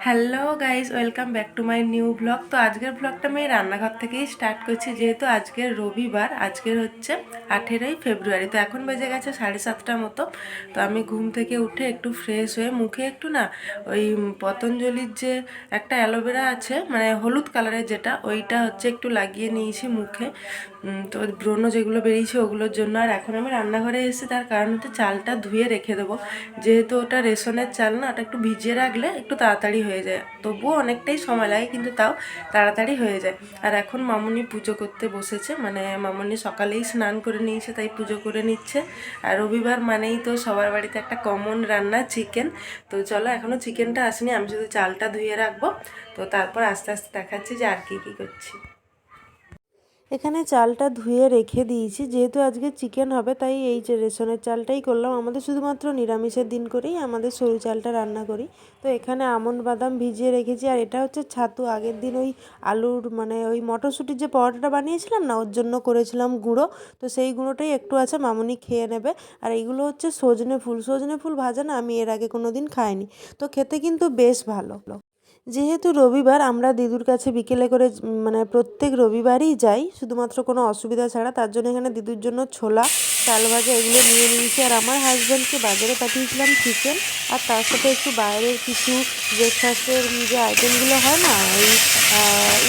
Hello guys, welcome back to my new blog. তো আজকের ব্লগটা আমি রান্নাঘর থেকেই স্টার্ট করছি, যেহেতু আজকের রবিবার। আজকের হচ্ছে 18ই ফেব্রুয়ারি। তো এখন বেজে গেছে 7:30 মতো। তো আমি ঘুম থেকে উঠে একটু ফ্রেশ হয়ে মুখে একটু না ওই পতঞ্জলির যে একটা অ্যালোভেরা আছে, মানে হলুদ কালারের যেটা, ওইটা হচ্ছে একটু লাগিয়ে নিয়েছি মুখে। তো ব্রণ যেগুলো বেরিয়েছে ওগুলোর জন্য। আর এখন আমি রান্নাঘরে এসেছি, তার কারণ হচ্ছে চালটা ধুয়ে রেখে দেবো, যেহেতু ওটা রেশনের চাল না, ওটা একটু ভিজিয়ে রাখলে একটু তাড়াতাড়ি হয়ে যায়। তবুও অনেকটাই সময় লাগে, কিন্তু তাও তাড়াতাড়ি হয়ে যায়। আর এখন মামুনি পুজো করতে বসেছে, মানে মামুনি সকালেই স্নান করে নিয়েছে, তাই পুজো করে নিচ্ছে। আর রবিবার মানেই তো সবার বাড়িতে একটা কমন রান্না চিকেন। তো চলো, এখনও চিকেনটা আসেনি, আমি শুধু চালটা ধুয়ে রাখবো। তো তারপর আস্তে আস্তে দেখাচ্ছি যে আর কী কী করছি। এখানে চালটা ধুয়ে রেখে দিয়েছি, যেহেতু আজকে চিকেন হবে তাই এই যে রেশনের চালটাই করলাম। আমাদের শুধুমাত্র নিরামিষের দিন করেই আমাদের সরু চালটা রান্না করি। তো এখানে আমন্ড বাদাম ভিজিয়ে রেখেছি, আর এটা হচ্ছে ছাতু। আগের দিন ওই আলুর মানে ওই মটরশুঁটির যে পরোটাটা বানিয়েছিলাম না, ওর জন্য করেছিলাম গুঁড়ো। তো সেই গুঁড়োটাই একটু আছে, মামুনি খেয়ে নেবে। আর এইগুলো হচ্ছে সজনে ফুল ভাজা না, আমি এর আগে কোনো দিন খাইনি। তো খেতে কিন্তু বেশ ভালো। যেহেতু রবিবার, আমরা দিদুর কাছে বিকেলে করে মানে প্রত্যেক রবিবারই যাই, শুধুমাত্র কোনো অসুবিধা ছাড়া। তার জন্য এখানে দিদুর জন্য ছোলা, চাল ভাজা এগুলো নিয়ে নিয়েছি। আর আমার হাজব্যান্ডকে বাজারে পাঠিয়েছিলাম চিকেন, আর তার সাথে একটু বাইরের কিছু ব্রেকফাস্টের যে আইটেমগুলো হয় না, ওই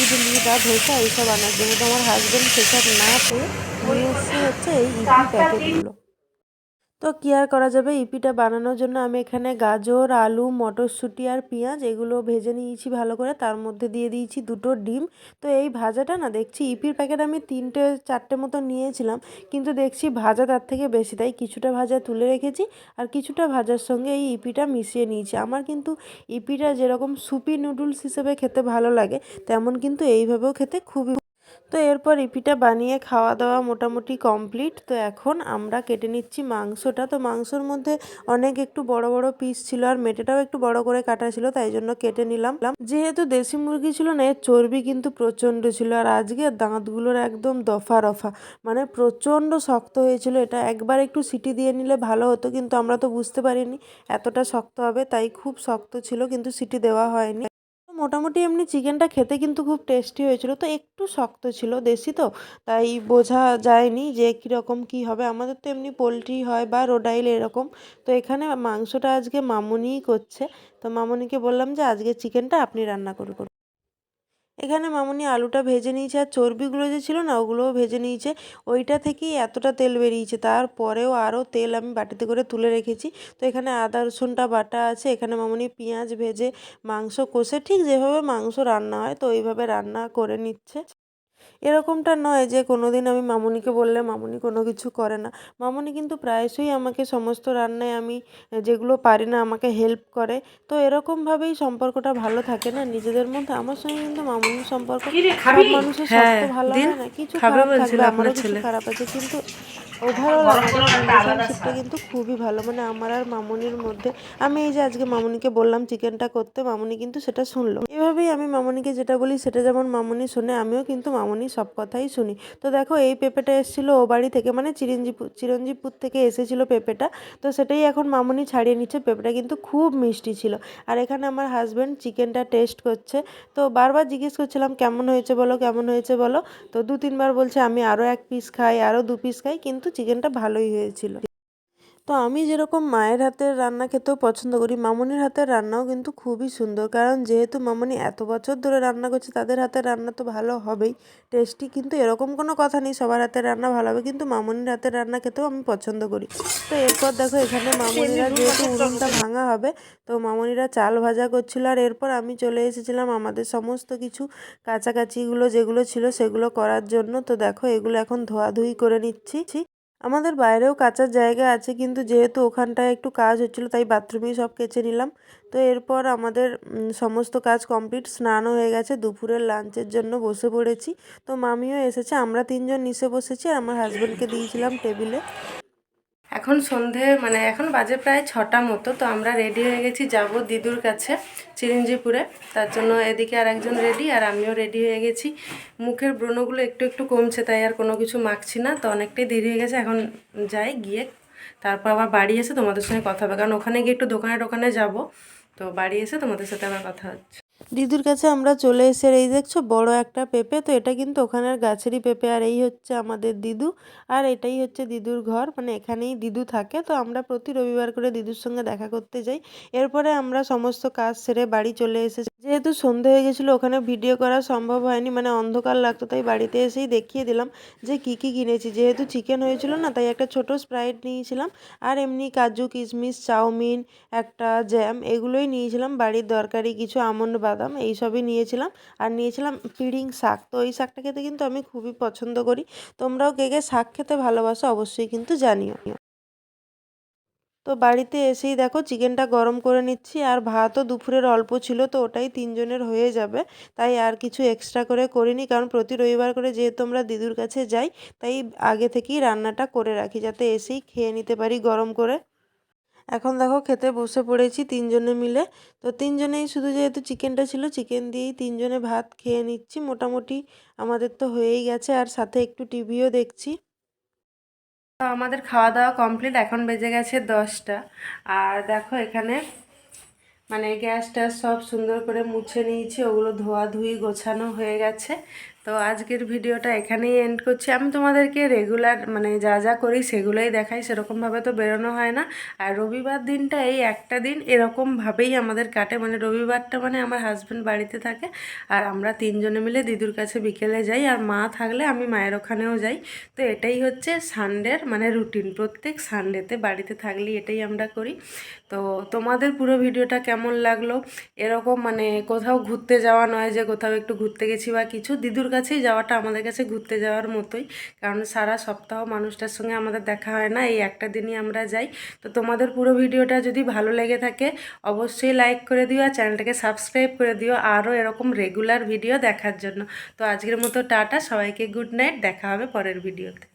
ইডলি বা ধোসা এইসব আনার জন্য। তো আমার হাজব্যান্ড সেসব না পেয়ে নিয়ে এসছে হচ্ছে এই ইপি প্যাকেটগুলো। তো কী আর করা যাবে, ইপিটা বানানোর জন্য আমি এখানে গাজর, আলু, মটরশুঁটি আর পেঁয়াজ এগুলো ভেজে নিয়েছি ভালো করে। তার মধ্যে দিয়ে দিয়েছি দুটো ডিম। তো এই ভাজাটা না, দেখছি ইপির প্যাকেট আমি 3-4টে মতো নিয়েছিলাম, কিন্তু দেখছি ভাজা তার থেকে বেশি, তাই কিছুটা ভাজা তুলে রেখেছি, আর কিছুটা ভাজার সঙ্গে এই ইপিটা মিশিয়ে নিয়েছি। আমার কিন্তু ইপিটা যেরকম সুপি নুডলস হিসেবে খেতে ভালো লাগে, তেমন কিন্তু এইভাবেও খেতে খুবই। তো এরপর ইপিটা বানিয়ে খাওয়া দাওয়া মোটামুটি কমপ্লিট। তো এখন আমরা কেটে নিচ্ছি মাংসটা। তো মাংসর মধ্যে অনেক একটু বড় বড় পিস ছিল, আর মেটেটাও একটু বড় করে কাটা ছিল, তাই জন্য কেটে নিলাম। যেহেতু দেশি মুরগি ছিল না, এর চর্বি কিন্তু প্রচণ্ড ছিল, আর আজকে দাঁতগুলোর একদম দফা রফা, মানে প্রচণ্ড শক্ত হয়েছিল। এটা একবার একটু সিটি দিয়ে নিলে ভালো হতো, কিন্তু আমরা তো বুঝতে পারিনি এতটা শক্ত হবে, তাই খুব শক্ত ছিল, কিন্তু সিটি দেওয়া হয়নি। মোটামুটি এমনি চিকেনটা খেতে কিন্তু খুব টেস্টি হয়েছিল। তো একটু শক্ত ছিল, দেশি তো, তাই বোঝা যায়নি যে কীরকম কী হবে। আমাদের তো এমনি পোলট্রি হয় বা রোডাইল এরকম। তো এখানে মাংসটা আজকে মামুনিই করছে। তো মামুনিকে বললাম যে আজকে চিকেনটা আপনি রান্না করুন। এখানে মামুনি আলুটা ভেজে নিয়েছে, আর চর্বিগুলো যে ছিল না, ওগুলোও ভেজে নিয়েছে। ওইটা থেকেই এতটা তেল বেরিয়েছে, তারপরেও আরও তেল আমি বাটিতে করে তুলে রেখেছি। তো এখানে আদা রসুনটা বাটা আছে, এখানে মামুনি পেঁয়াজ ভেজে মাংস কষে, ঠিক যেভাবে মাংস রান্না হয় তো ওইভাবে রান্না করে নিচ্ছে। এরকমটা নয় যে কোনোদিন আমি মামুনিকে বললে মামুনি কোনো কিছু করে না। মামুনি কিন্তু প্রায়শই আমাকে সমস্ত রান্নায় আমি যেগুলো পারি না আমাকে হেল্প করে। তো এরকমভাবেই সম্পর্কটা ভালো থাকে না নিজেদের মধ্যে। আমার সঙ্গে কিন্তু মামুনির সম্পর্ক, সব মানুষের সব তো ভালো হয় না, কিছু খারাপ থাকবে, আমারও কিছু খারাপ আছে, কিন্তু ওভারঅল আমাদের রিলেশনশিপটা কিন্তু খুবই ভালো, মানে আমার আর মামুনির মধ্যে। আমি এই যে আজকে মামুনিকে বললাম চিকেনটা করতে, মামুনি কিন্তু সেটা শুনলো। এভাবেই আমি মামুনিকে যেটা বলি সেটা যেমন মামুনি শোনে, আমিও কিন্তু মামুনির সব কথাই শুনি। তো দেখো, এই পেঁপেটা এসেছিলো ও বাড়ি থেকে, মানে চিরঞ্জিপুর থেকে এসেছিলো পেঁপেটা। তো সেটাই এখন মামুনি ছাড়িয়ে নিচ্ছে। পেঁপেটা কিন্তু খুব মিষ্টি ছিল। আর এখানে আমার হাজব্যান্ড চিকেনটা টেস্ট করছে। তো বারবার জিজ্ঞেস করছিলাম কেমন হয়েছে বলো, কেমন হয়েছে বলো। তো 2-3বার বলছে আমি আরও 1 পিস খাই, আরও 2 পিস খাই, কিন্তু চিকেনটা ভালোই হয়েছিল। তো আমি যেরকম মায়ের হাতের রান্না খেতেও পছন্দ করি, মামুনির হাতের রান্নাও কিন্তু খুবই সুন্দর। কারণ যেহেতু মামুনি এত বছর ধরে রান্না করছে, তাদের হাতের রান্না তো ভালো হবেই, টেস্টি। কিন্তু এরকম কোনো কথা নেই সবার হাতের রান্না ভালো হবে, কিন্তু মামুনির হাতের রান্না খেতেও আমি পছন্দ করি। তো এরপর দেখো, এখানে মামুনিরা যেহেতু উনুনটা ভাঙা হবে, তো মামুনিরা চাল ভাজা করছিল। আর এরপর আমি চলে এসেছিলাম আমাদের সমস্ত কিছু কাছাকাছিগুলো যেগুলো ছিল সেগুলো করার জন্য। তো দেখো, এগুলো এখন ধোয়াধুয়ি করে নিচ্ছি। আমাদের বাইরেও কাচার জায়গা আছে, কিন্তু যেহেতু ওখানটায় একটু কাজ হচ্ছিলো, তাই বাথরুমেই সব কেচে নিলাম। তো এরপর আমাদের সমস্ত কাজ কমপ্লিট, স্নানও হয়ে গেছে, দুপুরের লাঞ্চের জন্য বসে পড়েছি। তো মামিও এসেছে, আমরা 3জন নিচে বসেছি, আর আমার হাজব্যান্ডকে দিয়েছিলাম টেবিলে। এখন সন্ধে, মানে এখন বাজে প্রায় 6টা মতো। তো আমরা রেডি হয়ে গেছি, যাব দিদুর কাছে চিরঞ্জিপুরে। তার জন্য এদিকে আর একজন রেডি, আর আমিও রেডি হয়ে গেছি। মুখের ব্রণগুলো একটু একটু কমছে, তাই আর কোনো কিছু মাখছি না। তো অনেকটাই দেরি হয়ে গেছে, এখন যাই, গিয়ে তারপর আবার বাড়ি এসে তোমাদের সঙ্গে কথা হবে, কারণ ওখানে গিয়ে একটু দোকানে টোকানে যাব। তো বাড়ি এসে তোমাদের সাথে আবার কথা হচ্ছে। দিদুর কাছে আমরা চলে এসে এই দেখছো বড় একটা পেঁপে, তো এটা কিন্তু ওখানের গাছেরই পেঁপে। আর এই হচ্ছে আমাদের দিদু, আর এটাই হচ্ছে দিদুর ঘর, মানে এখানেই দিদু থাকে। তো আমরা প্রতি রবিবার করে দিদুর সঙ্গে দেখা করতে যাই। এরপরে আমরা সমস্ত কাজ সেরে বাড়ি চলে এসেছি। যেহেতু সন্ধে হয়ে গেছিলো ওখানে ভিডিও করা সম্ভব হয়নি, মানে অন্ধকার লাগতো, তাই বাড়িতে এসেই দেখিয়ে দিলাম যে কি কি কিনেছি। যেহেতু চিকেন হয়েছিল না, তাই একটা ছোট স্প্রাইট নিয়েছিলাম, আর এমনি কাজু কিশমিশ চাউমিন একটা জ্যাম এগুলোই নিয়েছিলাম। বাড়ির দরকারি কিছু আমন্ড বাদাম এইসবই নিয়েছিলাম। আর নিয়েছিলাম পিড়িং শাক, তো এই শাকটা খেতে কিন্তু আমি খুবই পছন্দ করি। তোমরাও কে কে শাক খেতে ভালোবাসো অবশ্যই কিন্তু জানিও। তো বাড়িতে এসেই দেখো চিকেনটা গরম করে নিচ্ছি, আর ভাতও দুপুরের অল্প ছিল, তো ওটাই তিনজনের হয়ে যাবে। তাই আর কিছু এক্সট্রা করে করিনি, কারণ প্রতি রবিবার করে যেহেতু আমরা দিদুর কাছে যাই, তাই আগে থেকেই রান্নাটা করে রাখি যাতে এসেই খেয়ে নিতে পারি গরম করে। এখন দেখো খেতে বসে পড়েছি তিনজনে মিলে। তো তিনজনেই শুধু যেহেতু চিকেনটা ছিল চিকেন দিয়েই তিনজনে ভাত খেয়ে নিচ্ছি। মোটামুটি আমাদের তো হয়েই গেছে, আর সাথে একটু টিভিও দেখছি। তো আমাদের খাওয়া দাওয়া কমপ্লিট, এখন বেজে গেছে 10টা। আর দেখো এখানে মানে গ্যাস ট্যাস সব সুন্দর করে মুছে নিয়েছি, ওগুলো ধোয়াধুয়ি গোছানো হয়ে গেছে। তো আজকের ভিডিওটা এখানেই এন্ড করছি। আমি তোমাদেরকে রেগুলার মানে যা যা করি সেগুলোই দেখাই, সেরকমভাবে তো বেরোনো হয় না। আর রবিবার দিনটা এই একটা দিন এরকমভাবেই আমাদের কাটে, মানে রবিবারটা মানে আমার হাজব্যান্ড বাড়িতে থাকে, আর আমরা তিনজনে মিলে দিদুর কাছে বিকেলে যাই, আর মা থাকলে আমি মায়ের ওখানেও যাই। তো এটাই হচ্ছে সানডের মানে রুটিন, প্রত্যেক সানডেতে বাড়িতে থাকলেই এটাই আমরা করি। তো তোমাদের পুরো ভিডিওটা কেমন লাগলো? এরকম মানে কোথাও ঘুরতে যাওয়া নয় যে কোথাও একটু ঘুরতে গেছি বা কিছু, দিদুর কাছেই যাওয়াটা আমাদের কাছে ঘুরতে যাওয়ার মতোই, কারণ সারা সপ্তাহ মানুষটার সঙ্গে আমাদের দেখা হয় না, এই একটা দিনই আমরা যাই। তো তোমাদের পুরো ভিডিওটা যদি ভালো লেগে থাকে অবশ্যই লাইক করে দিও, আর চ্যানেলটাকে সাবস্ক্রাইব করে দিও আরও এরকম রেগুলার ভিডিও দেখার জন্য। তো আজকের মতো টাটা, সবাইকে গুড নাইট, দেখা হবে পরের ভিডিওতে।